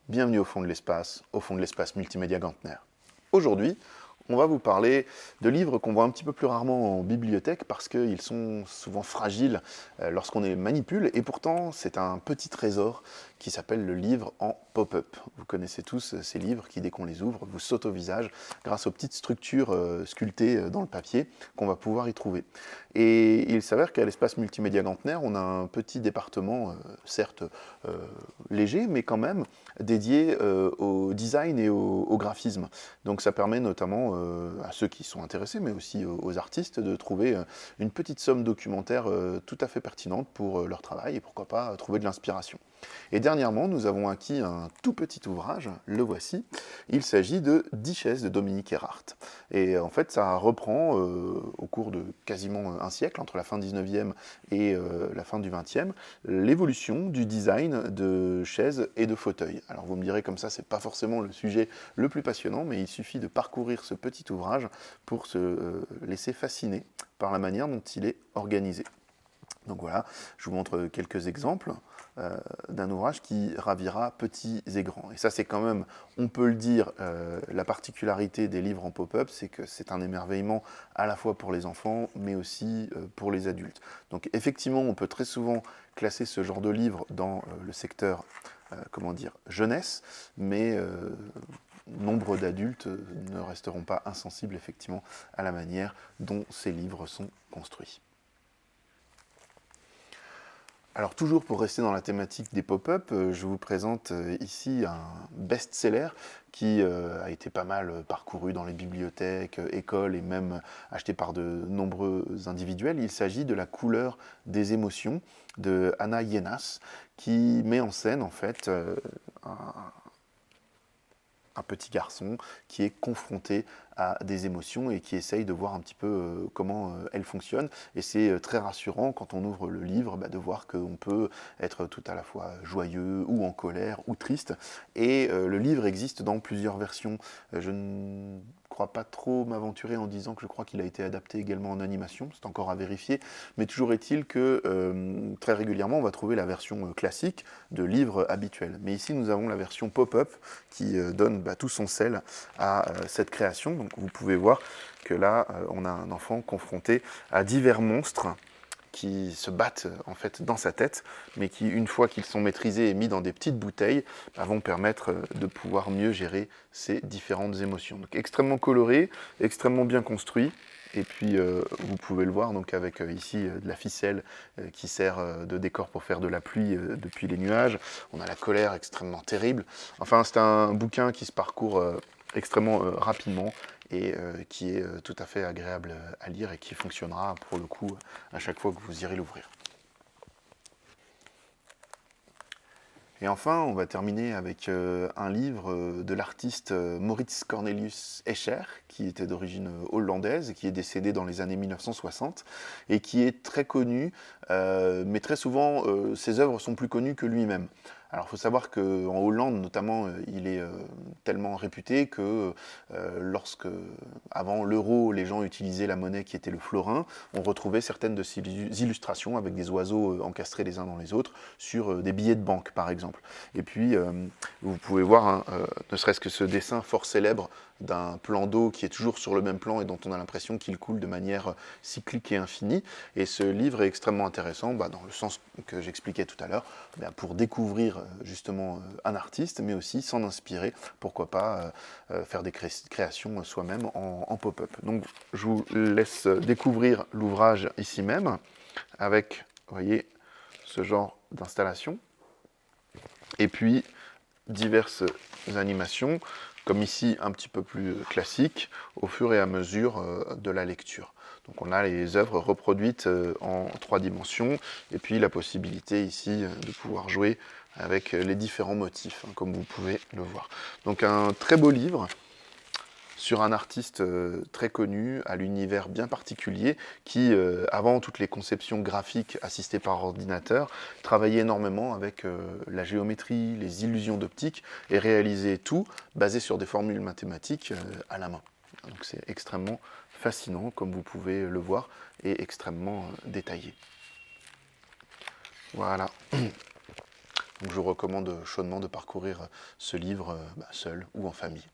Bienvenue au fond de l'espace multimédia Gantner. Aujourd'hui, on va vous parler de livres qu'on voit un petit peu plus rarement en bibliothèque parce qu'ils sont souvent fragiles lorsqu'on les manipule, et pourtant c'est un petit trésor qui s'appelle le livre en pop-up. Vous connaissez tous ces livres qui, dès qu'on les ouvre, vous sautent au visage grâce aux petites structures sculptées dans le papier qu'on va pouvoir y trouver. Et il s'avère qu'à l'espace multimédia Gantner, on a un petit département, certes léger, mais quand même dédié au design et au graphisme. Donc ça permet notamment à ceux qui sont intéressés, mais aussi aux artistes, de trouver une petite somme documentaire tout à fait pertinente pour leur travail, et pourquoi pas trouver de l'inspiration. Et dernièrement, nous avons acquis un tout petit ouvrage, le voici. Il s'agit de 10 chaises de Dominique Erhardt. Et en fait, ça reprend au cours de quasiment un siècle, entre la fin 19e et la fin du 20e, l'évolution du design de chaises et de fauteuils. Alors vous me direz, comme ça, c'est pas forcément le sujet le plus passionnant, mais il suffit de parcourir ce petit ouvrage pour se laisser fasciner par la manière dont il est organisé. Donc voilà, je vous montre quelques exemples d'un ouvrage qui ravira petits et grands. Et ça, c'est quand même, on peut le dire, la particularité des livres en pop-up, c'est que c'est un émerveillement à la fois pour les enfants, mais aussi pour les adultes. Donc effectivement, on peut très souvent classer ce genre de livre dans le secteur, comment dire, jeunesse, mais nombre d'adultes ne resteront pas insensibles effectivement à la manière dont ces livres sont construits. Alors toujours pour rester dans la thématique des pop-up, je vous présente ici un best-seller qui a été pas mal parcouru dans les bibliothèques, écoles et même acheté par de nombreux individuels. Il s'agit de La couleur des émotions de Anna Ienas, qui met en scène en fait un petit garçon qui est confronté à des émotions et qui essaye de voir un petit peu comment elles fonctionnent. Et c'est très rassurant quand on ouvre le livre de voir qu'on peut être tout à la fois joyeux ou en colère ou triste. Et le livre existe dans plusieurs versions. Je ne crois pas trop m'aventurer en disant que je crois qu'il a été adapté également en animation, c'est encore à vérifier, mais toujours est-il que très régulièrement on va trouver la version classique de livre habituel. Mais ici nous avons la version pop-up qui donne tout son sel à cette création. Donc vous pouvez voir que là on a un enfant confronté à divers monstres qui se battent en fait dans sa tête, mais qui, une fois qu'ils sont maîtrisés et mis dans des petites bouteilles, vont permettre de pouvoir mieux gérer ces différentes émotions. Donc extrêmement coloré, extrêmement bien construit, et puis vous pouvez le voir donc avec ici de la ficelle qui sert de décor pour faire de la pluie depuis les nuages. On a la colère extrêmement terrible. Enfin, c'est un bouquin qui se parcourt extrêmement rapidement et qui est tout à fait agréable à lire et qui fonctionnera pour le coup à chaque fois que vous irez l'ouvrir. Et enfin, on va terminer avec un livre de l'artiste Maurits Cornelius Escher, qui était d'origine hollandaise et qui est décédé dans les années 1960 et qui est très connu, mais très souvent ses œuvres sont plus connues que lui-même. Alors il faut savoir qu'en Hollande notamment, il est tellement réputé que lorsque, avant l'euro, les gens utilisaient la monnaie qui était le florin, on retrouvait certaines de ces illustrations avec des oiseaux encastrés les uns dans les autres sur des billets de banque par exemple. Et puis vous pouvez voir, ne serait-ce que ce dessin fort célèbre d'un plan d'eau qui est toujours sur le même plan et dont on a l'impression qu'il coule de manière cyclique et infinie. Et ce livre est extrêmement intéressant dans le sens que j'expliquais tout à l'heure, pour découvrir justement un artiste, mais aussi s'en inspirer, pourquoi pas faire des créations soi-même en pop-up. Donc je vous laisse découvrir l'ouvrage ici même, avec, vous voyez, ce genre d'installation. Et puis diverses animations, comme ici un petit peu plus classique, au fur et à mesure de la lecture. Donc on a les œuvres reproduites en 3 dimensions, et puis la possibilité ici de pouvoir jouer avec les différents motifs, comme vous pouvez le voir. Donc un très beau livre sur un artiste très connu, à l'univers bien particulier, qui, avant toutes les conceptions graphiques assistées par ordinateur, travaillait énormément avec la géométrie, les illusions d'optique, et réalisait tout basé sur des formules mathématiques à la main. Donc c'est extrêmement fascinant, comme vous pouvez le voir, et extrêmement détaillé. Voilà. Donc je vous recommande chaudement de parcourir ce livre seul ou en famille.